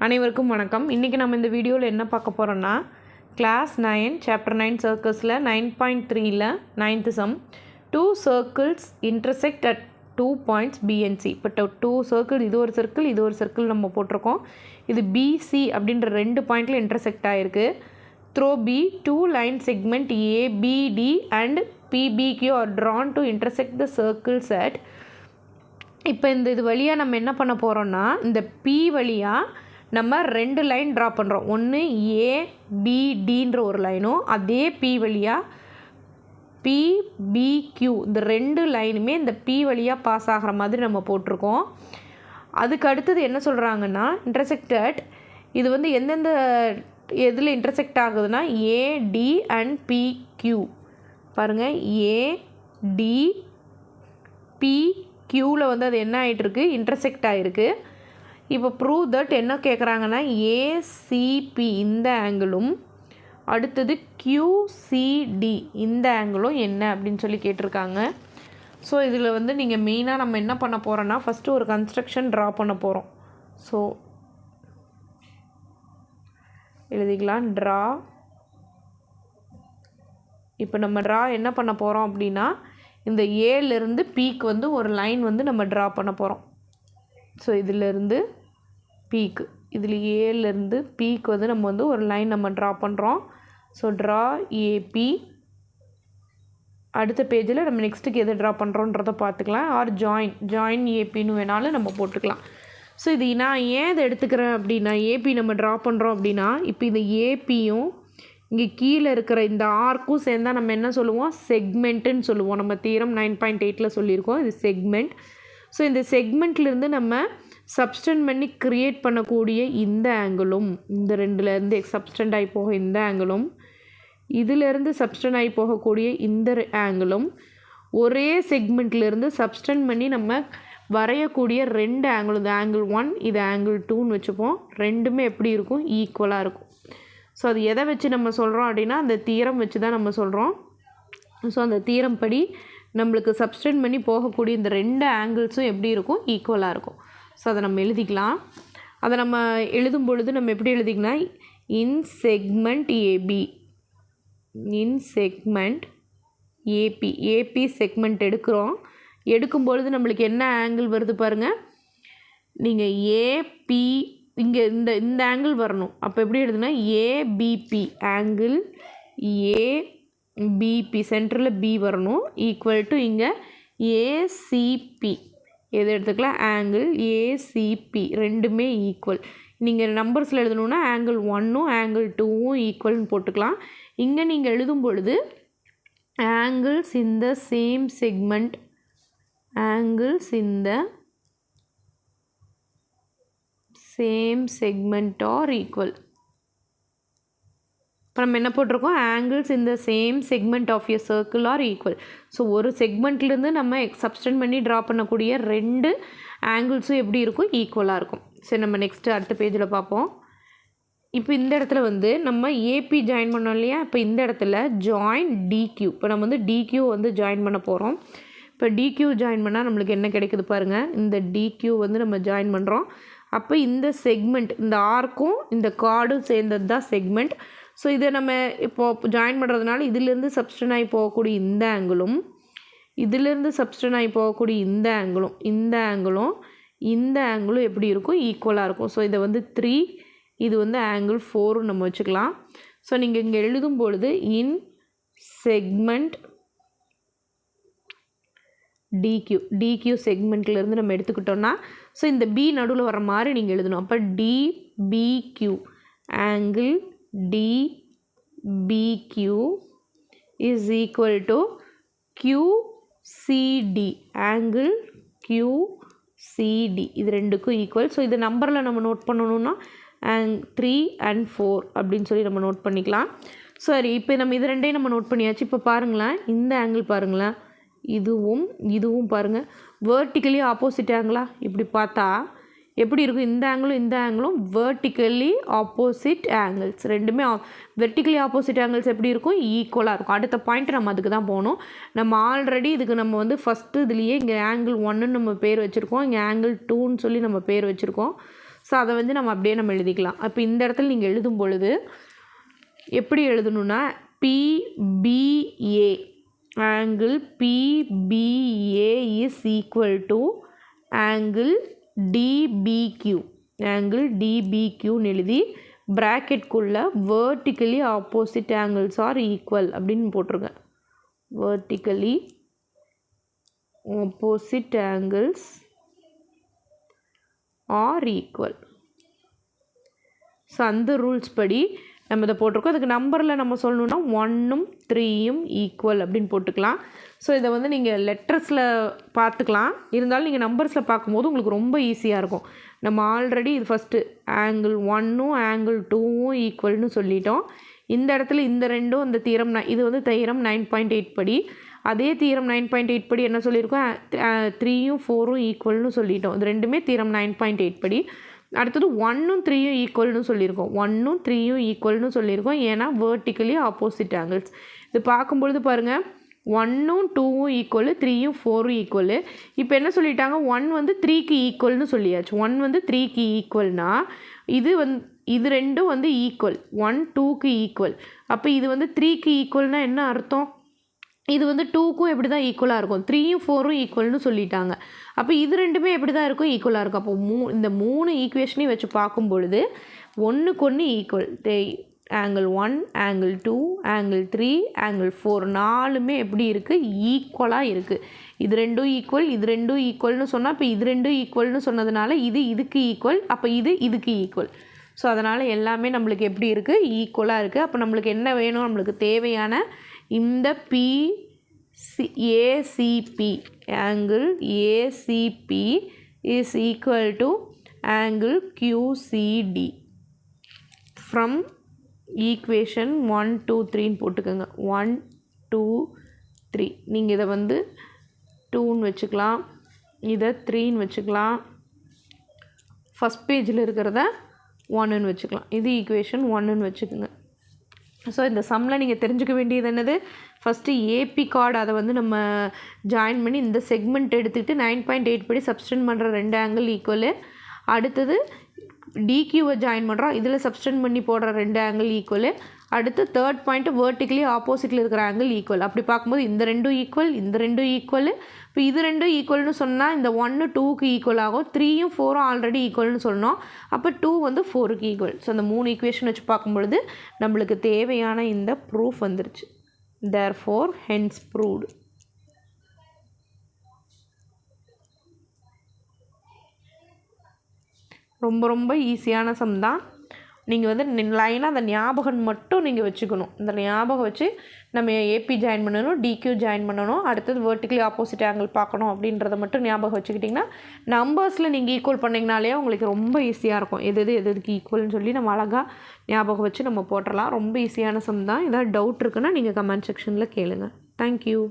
அனைவருக்கும் வணக்கம். இன்றைக்கி நம்ம இந்த வீடியோவில் என்ன பார்க்க போகிறோன்னா கிளாஸ் 9 சாப்டர் 9 சர்க்கிள்ஸில் 9.3ல் 9th sum 2 circles intersect at 2 points B and C. இப்போ 2 சர்க்கிள், இது ஒரு சர்க்கிள் நம்ம போட்டிருக்கோம். இது BC அப்படின்ற 2 பாயிண்டில் இன்டர்செக்ட் ஆகிருக்கு. Throw B 2 line segment ABD and PBQ are drawn to intersect the circles at. இப்போ இது வழியாக நம்ம என்ன பண்ண போகிறோன்னா, இந்த P வழியாக நம்ம 2 லைன் ட்ரா பண்ணுறோம். ஒன்று ABDன்ற ஒரு லைனும், அதே P வழியாக PBQ, இந்த 2 லைனுமே இந்த P வழியாக பாஸ் ஆகிற மாதிரி நம்ம போட்டிருக்கோம். அதுக்கு அடுத்தது என்ன சொல்கிறாங்கன்னா, இன்டர்செக்டட், இது எந்தெந்த எதில் இன்டர்செக்ட் ஆகுதுன்னா AD அண்ட் PQ. பாருங்கள், AD PQவில் அது என்ன ஆகிட்டுருக்கு, இன்டர்செக்ட் ஆகிருக்கு. இப்போ ப்ரூவ் தட் என்ன கேட்குறாங்கன்னா, ACP இந்த ஆங்கிளும் அடுத்தது QCD இந்த ஆங்கிளும் என்ன அப்படின்னு சொல்லி கேட்டிருக்காங்க. ஸோ இதில் நீங்கள் மெயினாக நம்ம என்ன பண்ண போகிறோன்னா, ஃபஸ்ட்டு ஒரு கன்ஸ்ட்ரக்ஷன் ட்ரா பண்ண போகிறோம். ஸோ எழுதிக்கலாம், ட்ரா. இப்போ நம்ம ட்ரா என்ன பண்ண போகிறோம் அப்படின்னா, இந்த ஏலேருந்து பீக்கு ஒரு லைன் நம்ம ட்ரா பண்ண போகிறோம். ஸோ இதிலேருந்து பீக்கு, இதில் ஏலேருந்து பீக்கு நம்ம ஒரு லைன் நம்ம ட்ரா பண்ணுறோம். So draw AB. அடுத்த பேஜில் நம்ம நெக்ஸ்ட்டுக்கு எது ட்ரா பண்ணுறோன்றதை பார்த்துக்கலாம். ஆர் ஜாயின் ஏபின்னு வேணாலும் நம்ம போட்டுக்கலாம். ஸோ இது நான் ஏன் இதை எடுத்துக்கிறேன் அப்படின்னா, ஏபி நம்ம ட்ரா பண்ணுறோம் அப்படின்னா, இப்போ இந்த ஏபியும் இங்கே கீழே இருக்கிற இந்த ஆர்க்கும் சேர்ந்தால் நம்ம என்ன சொல்லுவோம், செக்மெண்ட்டுன்னு சொல்லுவோம். நம்ம தியரம் 9.8ல் சொல்லியிருக்கோம், இது செக்மெண்ட். ஸோ இந்த செக்மெண்ட்லேருந்து நம்ம சப்ஸ்டெண்ட் பண்ணி க்ரியேட் பண்ணக்கூடிய இந்த ஆங்கிளும், இந்த ரெண்டுலேருந்து சப்ஸ்டெண்ட் ஆகி போக இந்த ஆங்கிளும், இதிலேருந்து சப்ஸ்டெண்ட் ஆகி போகக்கூடிய இந்த ஆங்கிளும், ஒரே செக்மெண்ட்லேருந்து சப்ஸ்டெண்ட் பண்ணி நம்ம வரையக்கூடிய 2 ஆங்கிளும், இது ஆங்கிள் 1, இது ஆங்கிள் 2ன்னு வச்சுப்போம். ரெண்டுமே எப்படி இருக்கும், ஈக்குவலாக இருக்கும். ஸோ அது எதை வச்சு நம்ம சொல்கிறோம் அப்படின்னா, அந்த தியரம் வச்சு தான் நம்ம சொல்கிறோம். ஸோ அந்த தியரம் படி நம்மளுக்கு சப்ஸ்டெண்ட் பண்ணி போகக்கூடிய இந்த 2 ஆங்கிள்ஸும் எப்படி இருக்கும், ஈக்குவலாக இருக்கும். ஸோ அதை நம்ம எழுதிக்கலாம். அதை நம்ம எழுதும் பொழுது நம்ம எப்படி எழுதிக்கலாம், in segment AB, in segment AB segment எடுக்கும் பொழுது நம்மளுக்கு என்ன ஆங்கிள் வருது பாருங்கள். நீங்கள் ஏபி இங்கே இந்த ஆங்கிள் வரணும். அப்போ எப்படி எழுதுனா, ஏபிபி ஆங்கிள் ஏபிபி சென்டரில் பி வரணும், ஈக்குவல் டு இங்கே ஏசிபி எது எடுத்துக்கலாம், ஆங்கிள் ஏசிபி ரெண்டுமே ஈக்குவல். நீங்கள் நம்பர்ஸில் எழுதணுன்னா ஆங்கிள் 1ம் ஆங்கிள் 2ம் ஈக்குவல்னு போட்டுக்கலாம். இங்கே நீங்கள் எழுதும் பொழுது angles in the same segment, angles in the same segment are equal. இப்போ நம்ம என்ன போட்டிருக்கோம், ஆங்கிள்ஸ் இந்த same segment of a circle are equal. So ஒரு செக்மெண்ட்லேருந்து நம்ம சப்ஸ்டெண்ட் பண்ணி ட்ரா பண்ணக்கூடிய 2 ஆங்கிள்ஸும் எப்படி இருக்கும், ஈக்குவலாக இருக்கும். சரி, நம்ம நெக்ஸ்ட்டு அடுத்த பேஜில் பார்ப்போம். இப்போ இந்த இடத்துல நம்ம ஏபி ஜாயின் பண்ணோம் இல்லையா, இப்போ இந்த இடத்துல ஜாயின் டிக்யூ. இப்போ நம்ம டிக்யூ ஜாயின் பண்ண போகிறோம். இப்போ டிக்யூ ஜாயின் பண்ணால் நம்மளுக்கு என்ன கிடைக்குது பாருங்கள், இந்த டிக்யூ நம்ம ஜாயின் பண்ணுறோம். அப்போ இந்த செக்மெண்ட், இந்த ஆர்க்கும் இந்த கார்டும் சேர்ந்தது தான் செக்மெண்ட். ஸோ இதை நம்ம இப்போது ஜாயின் பண்ணுறதுனால இதிலேருந்து சப்ஸ்டெண்ட் ஆகி போகக்கூடிய இந்த ஆங்கிளும், இதிலேருந்து சப்ஸ்டெண்ட் ஆகி போகக்கூடிய இந்த ஆங்கிளும், இந்த ஆங்கிளும் எப்படி இருக்கும், ஈக்குவலாக இருக்கும். ஸோ இதை 3, இது ஆங்கிள் 4 நம்ம வச்சுக்கலாம். ஸோ நீங்கள் இங்கே எழுதும் பொழுது இன் செக்மெண்ட் டிக்யூ செக்மெண்ட்லேருந்து நம்ம எடுத்துக்கிட்டோன்னா, ஸோ இந்த பி நடுவில் வர மாதிரி நீங்கள் எழுதணும். அப்போ DPQ angle DPQ is equal to QCD angle QCD, இது ரெண்டுக்கும் ஈக்குவல். ஸோ இது நம்பரில் நம்ம நோட் பண்ணணுன்னா 3 and 4 அப்படின்னு சொல்லி நம்ம நோட் பண்ணிக்கலாம். சரி, இப்போ நம்ம இது ரெண்டையும் நம்ம நோட் பண்ணியாச்சு. இப்போ பாருங்களேன், இந்த ஆங்கிள் பாருங்களேன், இதுவும் பாருங்கள் வேர்ட்டிக்கலி ஆப்போசிட் ஆங்கிளா. இப்படி பார்த்தா எப்படி இருக்கும், இந்த ஆங்கிளும் வேர்ட்டிக்கலி ஆப்போசிட் ஆங்கிள்ஸ், ரெண்டுமே வெர்டிக்கலி ஆப்போசிட் ஆங்கிள்ஸ் எப்படி இருக்கும், ஈக்குவலாக இருக்கும். அடுத்த பாயிண்ட் நம்ம அதுக்கு தான் போகணும். நம்ம ஆல்ரெடி இதுக்கு நம்ம ஃபஸ்ட்டு இதுலேயே இங்கே ஆங்கிள் 1ன்னு நம்ம பேர் வச்சுருக்கோம், இங்கே ஆங்கிள் 2ன்னு சொல்லி நம்ம பேர் வச்சுருக்கோம். ஸோ ஸோ அதை வந்து நம்ம அப்படியே நம்ம எழுதிக்கலாம். அப்போ இந்த இடத்துல நீங்கள் எழுதும் பொழுது எப்படி எழுதணுன்னா PBA angle PBA is equal to angle DBQ angle DBQன்னு எழுதி ப்ராக்கெட்குள்ளே vertically opposite angles are equal அப்படின்னு போட்டுருங்க. vertically opposite angles are equal. So அந்த ரூல்ஸ் படி நம்ம இதை போட்டிருக்கோம். அதுக்கு நம்பரில் நம்ம சொல்லணுன்னா 1ம் 3யும் ஈக்குவல் அப்படின்னு போட்டுக்கலாம். ஸோ இதை வந்து நீங்கள் லெட்டர்ஸில் பார்த்துக்கலாம். இருந்தாலும் நீங்கள் நம்பர்ஸில் பார்க்கும்போது உங்களுக்கு ரொம்ப ஈஸியாக இருக்கும். நம்ம ஆல்ரெடி இது ஃபஸ்ட்டு ஆங்கிள் 1ம் ஆங்கிள் 2வும் ஈக்குவல்னு சொல்லிட்டோம். இந்த இடத்துல இந்த ரெண்டும் இந்த தீரம் இது வந்து தீரம் 9.8 படி. அதே தீரம் 9.8 படி என்ன சொல்லியிருக்கோம், 3யும் 4ம் ஈக்குவல்னு சொல்லிட்டோம். இது ரெண்டுமே தீரம் 9.8 படி. அடுத்தது 1ம் 3யும் ஈக்குவல்னு சொல்லியிருக்கோம். 1ம் 3யும் ஈக்குவல்னு சொல்லியிருக்கோம். ஏன்னா வேர்ட்டிக்கலி ஆப்போசிட் ஆங்கிள்ஸ். இது பார்க்கும்பொழுது பாருங்கள் 1ம் 2வும் ஈக்குவலு, 3யும் 4ம் ஈக்குவலு. இப்போ என்ன சொல்லிட்டாங்க, 1 வந்து 3க்கு ஈக்குவல்னு சொல்லியாச்சு. 1 வந்து 3க்கு ஈக்குவல்னா இது ரெண்டும் வந்து ஈக்குவல். 1 2க்கு ஈக்குவல். அப்போ இது வந்து 3க்கு ஈக்குவல்னால் என்ன அர்த்தம், இது வந்து 2க்கும் எப்படி தான் ஈக்குவலாக இருக்கும். 3யும் 4ம் ஈக்குவல்னு சொல்லிட்டாங்க. அப்போ இது ரெண்டுமே எப்படி தான் இருக்கும், ஈக்குவலாக இருக்கும். அப்போ இந்த 3 ஈக்குவேஷனையும் வச்சு பார்க்கும் பொழுது ஒன்றுக்கு ஒன்று equal. Angle 1 angle 2 angle 3 angle 4 4மே எப்படி இருக்குது, ஈக்குவலாக இருக்குது. இது ரெண்டும் ஈக்குவல், இது ரெண்டும் ஈக்குவல்னு சொன்னால் இப்போ இது ரெண்டும் ஈக்குவல்னு சொன்னதுனால இது இதுக்கு ஈக்குவல், அப்போ இது இதுக்கு ஈக்குவல். ஸோ அதனால் எல்லாமே நம்மளுக்கு எப்படி இருக்குது, ஈக்குவலாக இருக்குது. அப்போ நம்மளுக்கு என்ன வேணும், நம்மளுக்கு தேவையான இந்த ACP angle ACP is equal to angle QCD from equation 1 2 3 போட்டுக்கோங்க. 1 2 3 நீங்கள் இதை வந்து 2ன்னு வச்சுக்கலாம், இதை 3ன்னு வச்சுக்கலாம், ஃபஸ்ட் பேஜில் இருக்கிறத 1ன்னு வச்சுக்கலாம். இது ஈக்குவேஷன் 1ன்னு வச்சுக்கோங்க. ஸோ இந்த சம்மில் நீங்கள் தெரிஞ்சுக்க வேண்டியது என்னது, ஃபஸ்ட்டு ஏபி கார்டு அதை வந்து நம்ம ஜாயின் பண்ணி இந்த செக்மெண்ட் எடுத்துக்கிட்டு 9.8 படி சப்ஸ்டெண்ட் பண்ணுற 2 ஆங்கிள் ஈக்குவலு. அடுத்தது டிக்யூவை ஜாயின் பண்ணுறோம், இதில் சப்ஸ்டெண்ட் பண்ணி போடுற 2 ஆங்கிள் ஈக்குவலு. அடுத்து தேர்ட் பாயிண்ட்டு வேர்ட்டிக்கலி ஆப்போசிட்டில் இருக்கிற ஆங்கிள் ஈக்குவல். அப்படி பார்க்கும்போது இந்த ரெண்டும் ஈக்குவல், இந்த ரெண்டும் ஈக்குவல். இப்போ இது ரெண்டும் ஈக்குவல்னு சொன்னால் இந்த 1 2க்கு ஈக்குவல் ஆகும். 3யும் 4ம் ஆல்ரெடி ஈக்குவல்னு சொன்னோம். அப்போ 2 வந்து 4க்கு ஈக்குவல். ஸோ அந்த 3 ஈக்குவேஷன் வச்சு பார்க்கும்பொழுது நம்மளுக்கு தேவையான இந்த ப்ரூஃப் வந்துருச்சு. therefore hence proved. ரொம்ப ரொம்ப ஈஸியான சம் தான். நீங்கள் வந்து லைனாக அந்த ஞாபகம் மட்டும் நீங்கள் வச்சுக்கணும். இந்த ஞாபகம் வச்சு நம்ம ஏபி ஜாயின் பண்ணணும், டிக்யூ ஜாயின் பண்ணணும், அடுத்தது வேர்ட்டிக்கலி ஆப்போசிட் ஆங்கிள் பார்க்கணும் அப்படின்றத மட்டும் ஞாபகம் வச்சுக்கிட்டிங்கன்னா நம்பர்ஸில் நீங்கள் ஈக்குவல் பண்ணிங்கனாலே உங்களுக்கு ரொம்ப ஈஸியாக இருக்கும். எதுக்கு ஈக்குவல்னு சொல்லி நம்ம அழகாக ஞாபகம் வச்சு நம்ம போட்டுடலாம். ரொம்ப ஈஸியான சம் தான். ஏதாவது டவுட் இருக்குன்னா நீங்கள் கமெண்ட் செக்ஷனில் கேளுங்கள். தேங்க்யூ.